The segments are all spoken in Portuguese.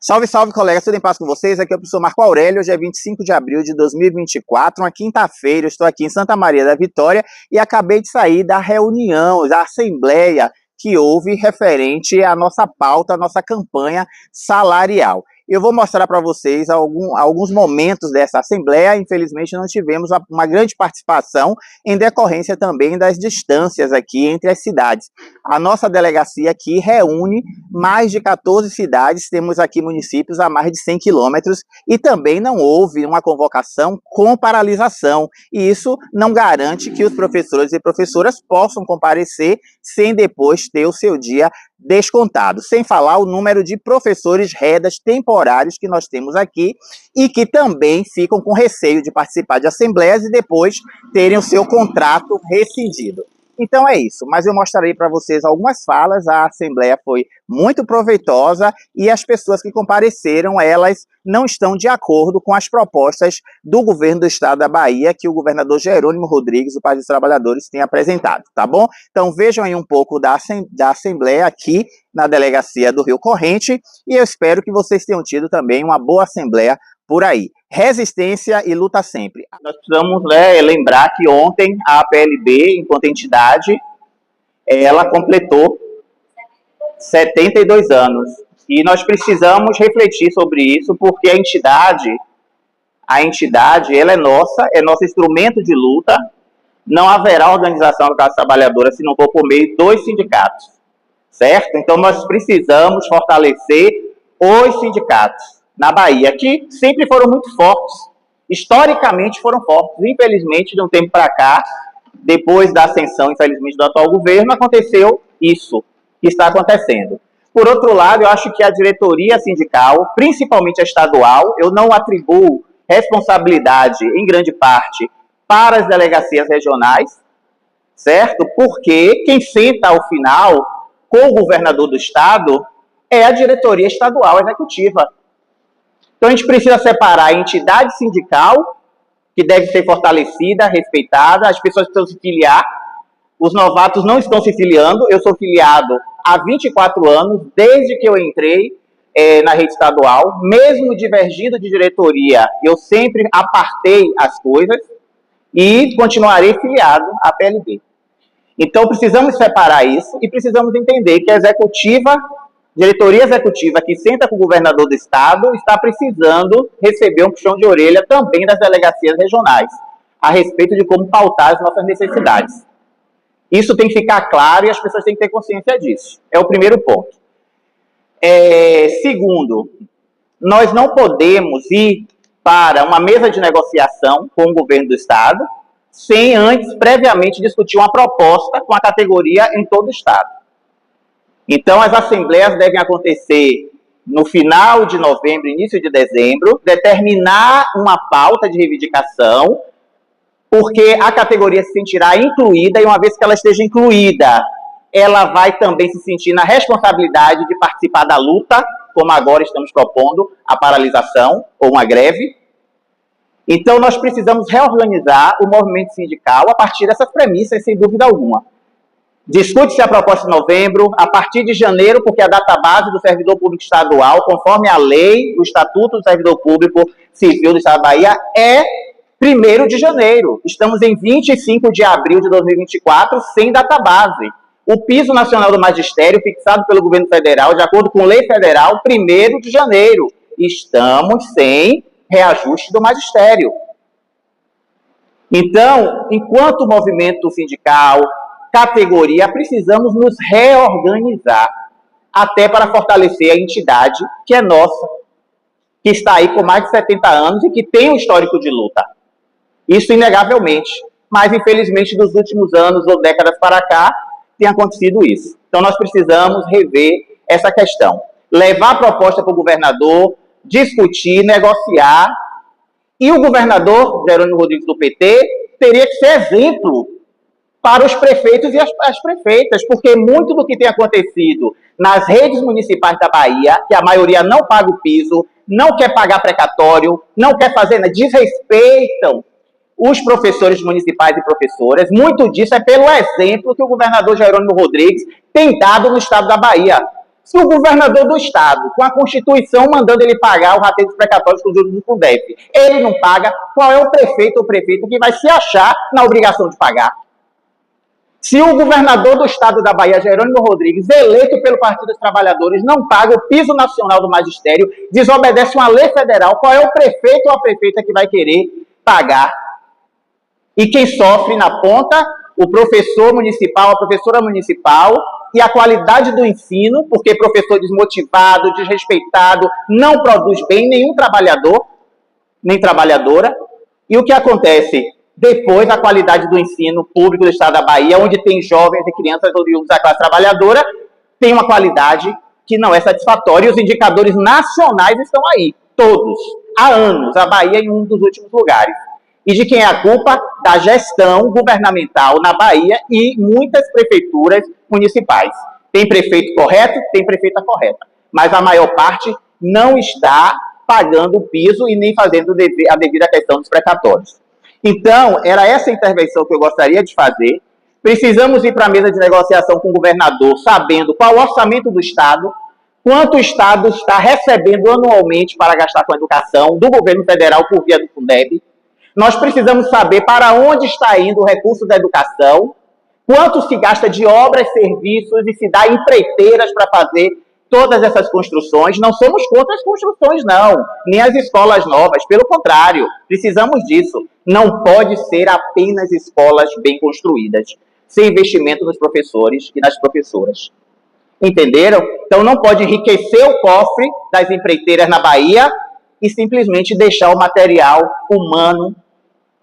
Salve, salve, colegas, tudo em paz com vocês? Aqui é o professor Marco Aurélio, hoje é 25 de abril de 2024, uma quinta-feira, eu estou aqui em Santa Maria da Vitória e acabei de sair da reunião, da assembleia que houve referente à nossa pauta, à nossa campanha salarial. Eu vou mostrar para vocês alguns momentos dessa assembleia. Infelizmente não tivemos uma grande participação em decorrência também das distâncias aqui entre as cidades. A nossa delegacia aqui reúne mais de 14 cidades, temos aqui municípios a mais de 100 quilômetros e também não houve uma convocação com paralisação. E isso não garante que os professores e professoras possam comparecer sem depois ter o seu dia descontado, sem falar o número de professores redas temporários que nós temos aqui e que também ficam com receio de participar de assembleias e depois terem o seu contrato rescindido. Então é isso, mas eu mostrarei para vocês algumas falas. A assembleia foi muito proveitosa e as pessoas que compareceram, elas não estão de acordo com as propostas do governo do estado da Bahia que o governador Jerônimo Rodrigues, do Partido dos Trabalhadores, tem apresentado, tá bom? Então vejam aí um pouco da assembleia aqui na delegacia do Rio Corrente e eu espero que vocês tenham tido também uma boa assembleia por aí. Resistência e luta sempre. Nós precisamos lembrar que ontem a APLB, enquanto entidade, ela completou 72 anos. E nós precisamos refletir sobre isso, porque a entidade ela é nosso instrumento de luta. Não haverá organização da classe trabalhadora se não for por meio dos sindicatos, certo? Então nós precisamos fortalecer os sindicatos na Bahia, que sempre foram muito fortes, historicamente foram fortes. Infelizmente, de um tempo para cá, depois da ascensão, infelizmente, do atual governo, aconteceu isso que está acontecendo. Por outro lado, eu acho que a diretoria sindical, principalmente a estadual, eu não atribuo responsabilidade, em grande parte, para as delegacias regionais, certo? Porque quem senta ao final com o governador do estado é a diretoria estadual executiva. Então, a gente precisa separar a entidade sindical, que deve ser fortalecida, respeitada, as pessoas precisam se filiar, os novatos não estão se filiando, eu sou filiado há 24 anos, desde que eu entrei na rede estadual, mesmo divergindo de diretoria, eu sempre apartei as coisas e continuarei filiado à PLB. Então, precisamos separar isso e precisamos entender que a diretoria executiva que senta com o governador do estado está precisando receber um puxão de orelha também das delegacias regionais a respeito de como pautar as nossas necessidades. Isso tem que ficar claro e as pessoas têm que ter consciência disso. É o primeiro ponto. Segundo, nós não podemos ir para uma mesa de negociação com o governo do estado sem antes, previamente, discutir uma proposta com a categoria em todo o estado. Então, as assembleias devem acontecer no final de novembro, início de dezembro, determinar uma pauta de reivindicação, porque a categoria se sentirá incluída, e uma vez que ela esteja incluída, ela vai também se sentir na responsabilidade de participar da luta, como agora estamos propondo, a paralisação ou uma greve. Então, nós precisamos reorganizar o movimento sindical a partir dessas premissas, sem dúvida alguma. Discute-se a proposta de novembro, a partir de janeiro, porque a data base do servidor público estadual, conforme a lei, o Estatuto do Servidor Público Civil do Estado da Bahia, é 1º de janeiro. Estamos em 25 de abril de 2024, sem data base. O piso nacional do magistério, fixado pelo governo federal, de acordo com lei federal, 1º de janeiro. Estamos sem reajuste do magistério. Então, enquanto movimento sindical, categoria, precisamos nos reorganizar até para fortalecer a entidade que é nossa, que está aí por mais de 70 anos e que tem um histórico de luta. Isso inegavelmente, mas infelizmente dos últimos anos ou décadas para cá tem acontecido isso. Então nós precisamos rever essa questão, levar a proposta para o governador, discutir, negociar, e o governador Jerônimo Rodrigues do PT teria que ser exemplo para os prefeitos e as prefeitas, porque muito do que tem acontecido nas redes municipais da Bahia, que a maioria não paga o piso, não quer pagar precatório, não quer fazer nada, desrespeitam os professores municipais e professoras, muito disso é pelo exemplo que o governador Jerônimo Rodrigues tem dado no estado da Bahia. Se o governador do estado, com a Constituição mandando ele pagar o rateio dos precatórios com os juros do Fundef, ele não paga, qual é o prefeito ou prefeita que vai se achar na obrigação de pagar? Se o governador do estado da Bahia, Jerônimo Rodrigues, eleito pelo Partido dos Trabalhadores, não paga o piso nacional do magistério, desobedece uma lei federal, qual é o prefeito ou a prefeita que vai querer pagar? E quem sofre na ponta? O professor municipal, a professora municipal, e a qualidade do ensino, porque professor desmotivado, desrespeitado, não produz bem nenhum trabalhador, nem trabalhadora. E o que acontece? Depois, a qualidade do ensino público do estado da Bahia, onde tem jovens e crianças oriundos da classe trabalhadora, tem uma qualidade que não é satisfatória. E os indicadores nacionais estão aí, todos, há anos. A Bahia em um dos últimos lugares. E de quem é a culpa? Da gestão governamental na Bahia e muitas prefeituras municipais. Tem prefeito correto, tem prefeita correta. Mas a maior parte não está pagando o piso e nem fazendo a devida questão dos precatórios. Então, era essa intervenção que eu gostaria de fazer. Precisamos ir para a mesa de negociação com o governador, sabendo qual o orçamento do Estado, quanto o Estado está recebendo anualmente para gastar com a educação do governo federal por via do Fundeb. Nós precisamos saber para onde está indo o recurso da educação, quanto se gasta de obras, serviços e se dá empreiteiras para fazer todas essas construções. Não somos contra as construções, não, nem as escolas novas, pelo contrário, precisamos disso. Não pode ser apenas escolas bem construídas, sem investimento nos professores e nas professoras. Entenderam? Então não pode enriquecer o cofre das empreiteiras na Bahia e simplesmente deixar o material humano,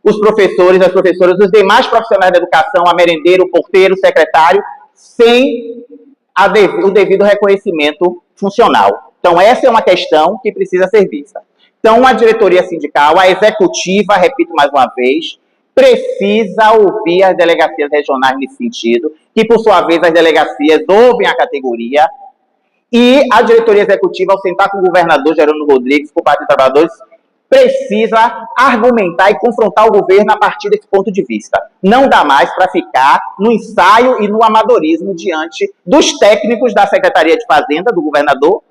os professores, as professoras, os demais profissionais da educação, a merendeiro, o porteiro, o secretário, sem o devido reconhecimento funcional. Então, essa é uma questão que precisa ser vista. Então, a diretoria sindical, a executiva, repito mais uma vez, precisa ouvir as delegacias regionais nesse sentido, que, por sua vez, as delegacias ouvem a categoria, e a diretoria executiva, ao sentar com o governador Jerônimo Rodrigues, por parte dos trabalhadores, precisa argumentar e confrontar o governo a partir desse ponto de vista. Não dá mais para ficar no ensaio e no amadorismo diante dos técnicos da Secretaria de Fazenda, do governador,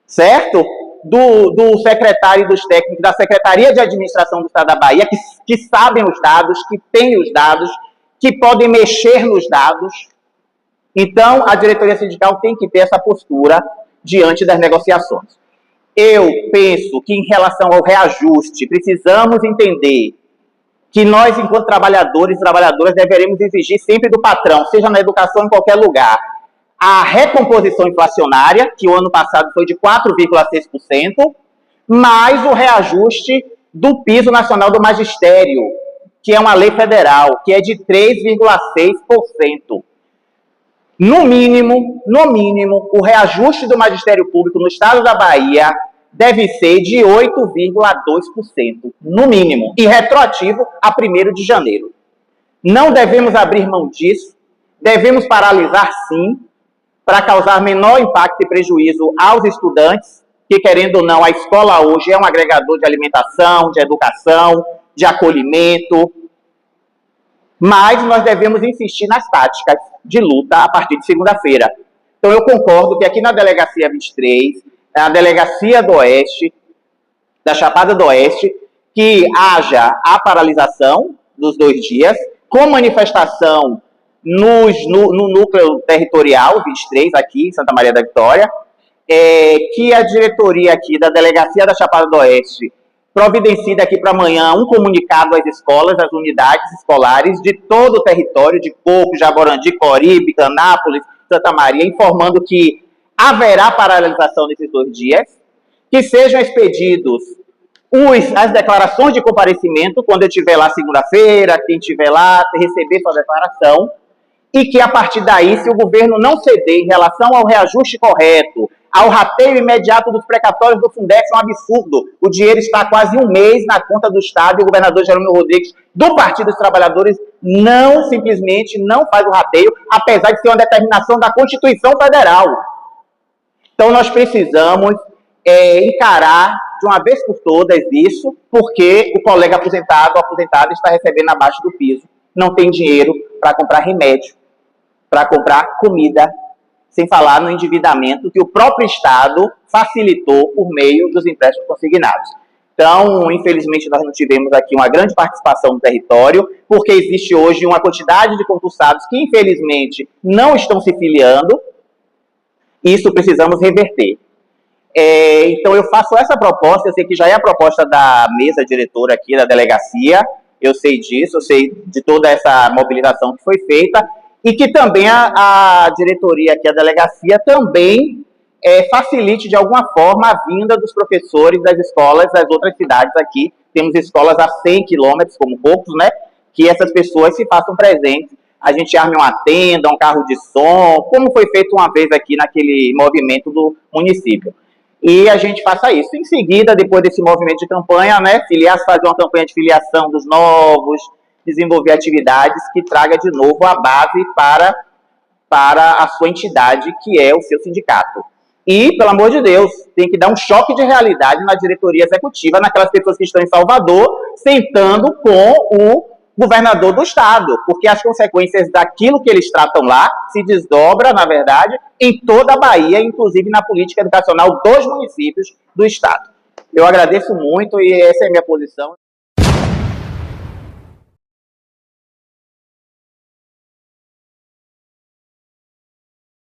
certo? Do secretário e dos técnicos da Secretaria de Administração do Estado da Bahia, que sabem os dados, que têm os dados, que podem mexer nos dados. Então, a diretoria sindical tem que ter essa postura diante das negociações. Eu penso que, em relação ao reajuste, precisamos entender que nós, enquanto trabalhadores e trabalhadoras, deveremos exigir sempre do patrão, seja na educação, em qualquer lugar, a recomposição inflacionária, que o ano passado foi de 4,6%, mais o reajuste do piso nacional do magistério, que é uma lei federal, que é de 3,6%. No mínimo, o reajuste do magistério público no estado da Bahia deve ser de 8,2%, no mínimo, e retroativo a 1º de janeiro. Não devemos abrir mão disso, devemos paralisar sim, para causar menor impacto e prejuízo aos estudantes, que, querendo ou não, a escola hoje é um agregador de alimentação, de educação, de acolhimento, mas nós devemos insistir nas táticas de luta a partir de segunda-feira. Então, eu concordo que aqui na Delegacia 23, na Delegacia do Oeste, da Chapada do Oeste, que haja a paralisação dos 2 dias, com manifestação no núcleo territorial 23, aqui em Santa Maria da Vitória, que a diretoria aqui da Delegacia da Chapada do Oeste providencie daqui para amanhã um comunicado às escolas, às unidades escolares de todo o território, de Coco, Jaborandi, Coribe, Anápolis, Santa Maria, informando que haverá paralisação nesses 2 dias, que sejam expedidos as declarações de comparecimento, quando eu estiver lá segunda-feira, quem estiver lá, receber sua declaração, e que a partir daí, se o governo não ceder em relação ao reajuste correto, ao rateio imediato dos precatórios do Fundef, é um absurdo. O dinheiro está há quase um mês na conta do Estado e o governador Jerônimo Rodrigues, do Partido dos Trabalhadores, simplesmente não faz o rateio, apesar de ser uma determinação da Constituição Federal. Então, nós precisamos encarar de uma vez por todas isso, porque o colega aposentado ou aposentada está recebendo abaixo do piso, não tem dinheiro para comprar remédio, para comprar comida, sem falar no endividamento que o próprio Estado facilitou por meio dos empréstimos consignados. Então, infelizmente, nós não tivemos aqui uma grande participação no território, porque existe hoje uma quantidade de concursados que, infelizmente, não estão se filiando. Isso precisamos reverter. Então, eu faço essa proposta, eu sei que já é a proposta da mesa diretora aqui da delegacia, eu sei disso, eu sei de toda essa mobilização que foi feita, e que também a diretoria aqui, a delegacia, também facilite de alguma forma a vinda dos professores das escolas das outras cidades aqui. Temos escolas a 100 quilômetros, como poucos, né? Que essas pessoas se façam presentes. A gente arme uma tenda, um carro de som, como foi feito uma vez aqui naquele movimento do município. E a gente faça isso. Em seguida, depois desse movimento de campanha, né, fazer uma campanha de filiação dos novos, desenvolver atividades que traga de novo a base para a sua entidade, que é o seu sindicato. E, pelo amor de Deus, tem que dar um choque de realidade na diretoria executiva, naquelas pessoas que estão em Salvador, sentando com o governador do estado, porque as consequências daquilo que eles tratam lá se desdobra, na verdade, em toda a Bahia, inclusive na política educacional dos municípios do estado. Eu agradeço muito e essa é a minha posição.